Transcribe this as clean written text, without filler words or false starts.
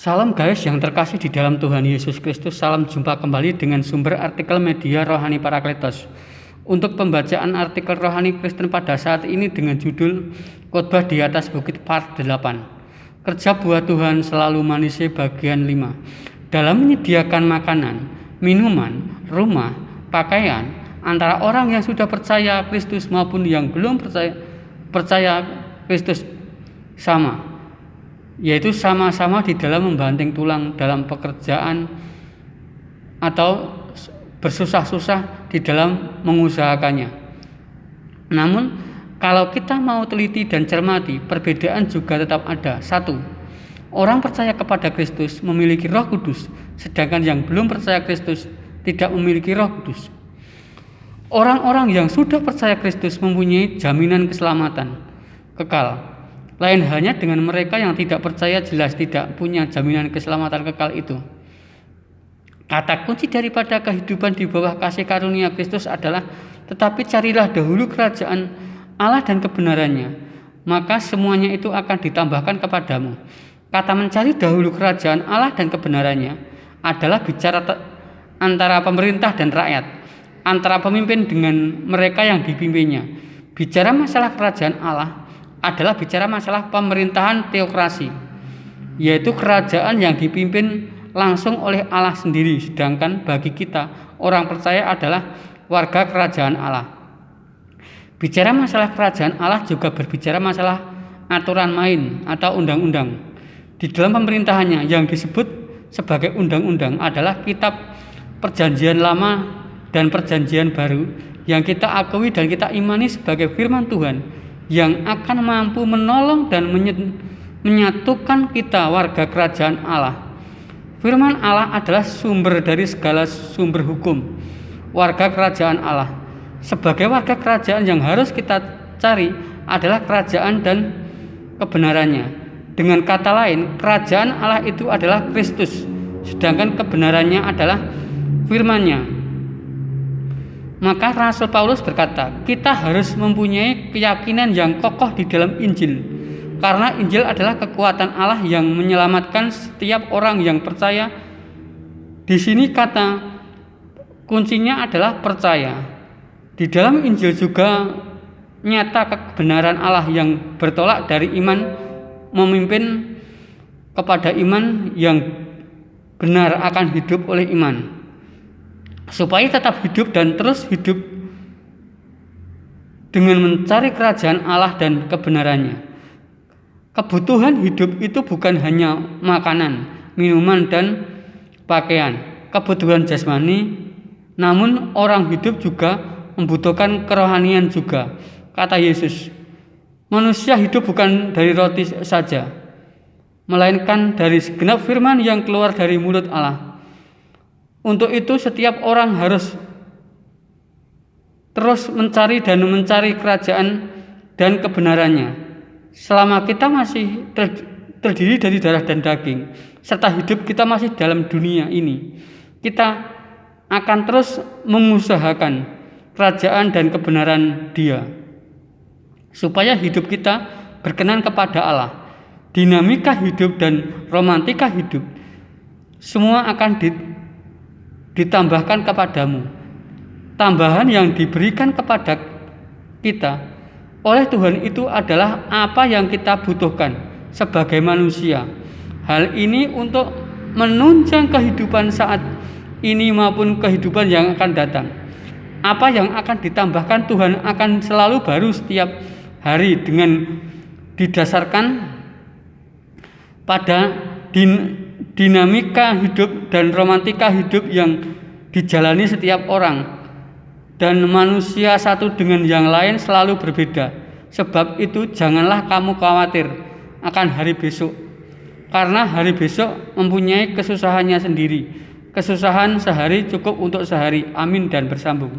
Salam guys yang terkasih di dalam Tuhan Yesus Kristus. Salam jumpa kembali dengan sumber artikel media Rohani Parakletos. Untuk pembacaan artikel Rohani Kristen pada saat ini dengan judul Khotbah di atas Bukit Part 8. Kerja buat Tuhan selalu manisnya bagian 5. Dalam menyediakan makanan, minuman, rumah, pakaian antara orang yang sudah percaya Kristus maupun yang belum percaya Kristus sama, yaitu sama-sama di dalam membanting tulang dalam pekerjaan atau bersusah-susah di dalam mengusahakannya. Namun, kalau kita mau teliti dan cermati, perbedaan juga tetap ada. 1. Orang percaya kepada Kristus memiliki Roh Kudus, sedangkan yang belum percaya Kristus tidak memiliki Roh Kudus. Orang-orang yang sudah percaya Kristus mempunyai jaminan keselamatan kekal. Lain halnya dengan mereka yang tidak percaya, jelas tidak punya jaminan keselamatan kekal itu. Kata kunci daripada kehidupan di bawah kasih karunia Kristus adalah, tetapi carilah dahulu kerajaan Allah dan kebenarannya, maka semuanya itu akan ditambahkan kepadamu. Kata mencari dahulu kerajaan Allah dan kebenarannya adalah bicara antara pemerintah dan rakyat, antara pemimpin dengan mereka yang dipimpinnya. Bicara masalah kerajaan Allah adalah bicara masalah pemerintahan teokrasi, yaitu kerajaan yang dipimpin langsung oleh Allah sendiri, sedangkan bagi kita orang percaya adalah warga kerajaan Allah. Bicara masalah kerajaan Allah juga berbicara masalah aturan main atau undang-undang. Di dalam pemerintahannya yang disebut sebagai undang-undang adalah kitab Perjanjian Lama dan Perjanjian Baru yang kita akui dan kita imani sebagai firman Tuhan yang akan mampu menolong dan menyatukan kita warga kerajaan Allah. Firman Allah adalah sumber dari segala sumber hukum warga kerajaan Allah. Sebagai warga kerajaan yang harus kita cari adalah kerajaan dan kebenarannya. Dengan kata lain, kerajaan Allah itu adalah Kristus, sedangkan kebenarannya adalah firman-Nya. Maka Rasul Paulus berkata, kita harus mempunyai keyakinan yang kokoh di dalam Injil, karena Injil adalah kekuatan Allah yang menyelamatkan setiap orang yang percaya. Di sini kata kuncinya adalah percaya. Di dalam Injil juga nyata kebenaran Allah yang bertolak dari iman memimpin kepada iman yang benar akan hidup oleh iman, supaya tetap hidup dan terus hidup dengan mencari kerajaan Allah dan kebenarannya. Kebutuhan hidup itu bukan hanya makanan, minuman, dan pakaian, kebutuhan jasmani, namun orang hidup juga membutuhkan kerohanian juga. Kata Yesus, manusia hidup bukan dari roti saja, melainkan dari segenap firman yang keluar dari mulut Allah. Untuk itu setiap orang harus terus mencari kerajaan dan kebenarannya. Selama kita masih terdiri dari darah dan daging, serta hidup kita masih dalam dunia ini, kita akan terus mengusahakan kerajaan dan kebenaran Dia, supaya hidup kita berkenan kepada Allah. Dinamika hidup dan romantika hidup semua akan ditambahkan kepadamu. Tambahan yang diberikan kepada kita oleh Tuhan itu adalah apa yang kita butuhkan sebagai manusia. Hal ini untuk menunjang kehidupan saat ini maupun kehidupan yang akan datang. Apa yang akan ditambahkan Tuhan akan selalu baru setiap hari dengan didasarkan pada dinamika hidup dan romantika hidup yang dijalani setiap orang, dan manusia satu dengan yang lain selalu berbeda. Sebab itu janganlah kamu khawatir akan hari besok, karena hari besok mempunyai kesusahannya sendiri. Kesusahan sehari cukup untuk sehari. Amin dan bersambung.